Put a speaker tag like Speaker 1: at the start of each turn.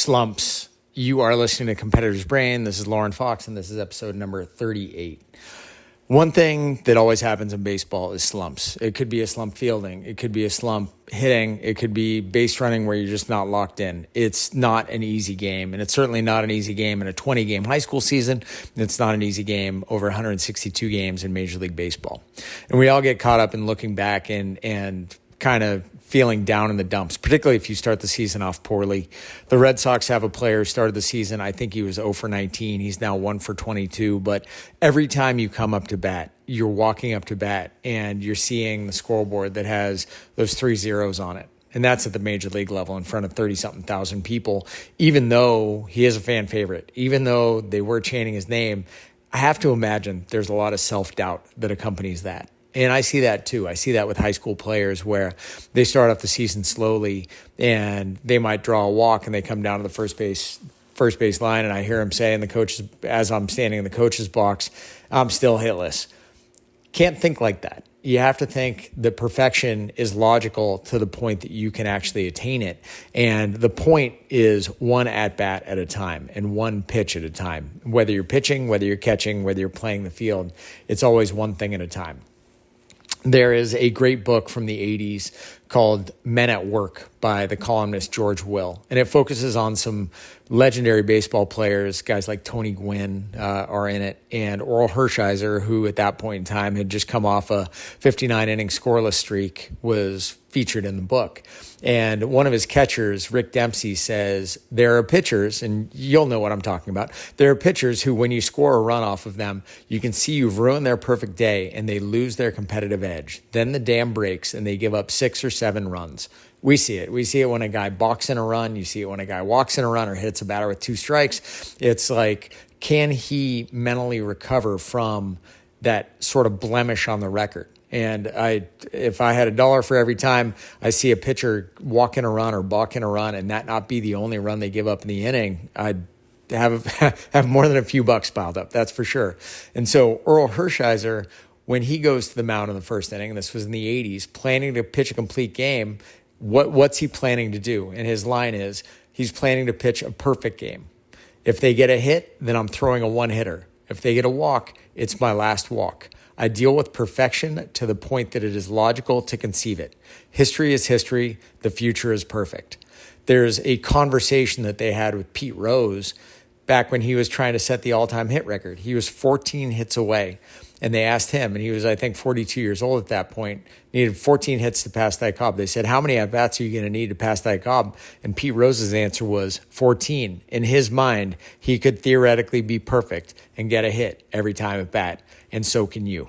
Speaker 1: Slumps. You are listening to Competitor's Brain. This is Lauren Fox, and this is episode number 38. One thing that always happens in baseball is slumps. It could be a slump fielding. It could be a slump hitting. It could be base running where you're just not locked in. It's not an easy game, and it's certainly not an easy game in a 20-game high school season. It's not an easy game over 162 games in Major League Baseball. And we all get caught up in looking back and kind of feeling down in the dumps, particularly if you start the season off poorly. The Red Sox have a player who started the season, I think he was 0 for 19. He's now 1 for 22. But every time you come up to bat, you're walking up to bat and you're seeing the scoreboard that has those 3 zeros on it. And that's at the major league level in front of 30-something thousand people. Even though he is a fan favorite, even though they were chanting his name, I have to imagine there's a lot of self-doubt that accompanies that. And I see that too. I see that with high school players where they start off the season slowly and they might draw a walk and they come down to the first base line, and I hear him say in the coach's, as I'm standing in the coach's box, I'm still hitless. Can't think like that. You have to think that perfection is logical to the point that you can actually attain it. And the point is one at-bat at a time and one pitch at a time. Whether you're pitching, whether you're catching, whether you're playing the field, it's always one thing at a time. There is a great book from the 80s called Men at Work by the columnist George Will. And it focuses on some legendary baseball players. Guys like Tony Gwynn are in it. And Oral Hershiser, who at that point in time had just come off a 59-inning scoreless streak, was featured in the book. And one of his catchers, Rick Dempsey, says, there are pitchers, and you'll know what I'm talking about, there are pitchers who, when you score a run off of them, you can see you've ruined their perfect day and they lose their competitive edge. Then the dam breaks and they give up 6 or 7 runs. We see it. We see it when a guy balks in a run. You see it when a guy walks in a run or hits a batter with 2 strikes. It's like, can he mentally recover from that sort of blemish on the record? And if I had $1 for every time I see a pitcher walk in a run or balk in a run and that not be the only run they give up in the inning, I'd have more than a few bucks piled up, that's for sure. And so Earl Hershiser, when he goes to the mound in the first inning, this was in the 80s, planning to pitch a complete game, what's he planning to do? And his line is, he's planning to pitch a perfect game. If they get a hit, then I'm throwing a one-hitter. If they get a walk, it's my last walk. I deal with perfection to the point that it is logical to conceive it. History is history. The future is perfect. There's a conversation that they had with Pete Rose back when he was trying to set the all-time hit record. He was 14 hits away. And they asked him, and he was, I think, 42 years old at that point, needed 14 hits to pass Ty Cobb. They said, how many at-bats are you going to need to pass Ty Cobb? And Pete Rose's answer was 14. In his mind, he could theoretically be perfect and get a hit every time at bat, and so can you.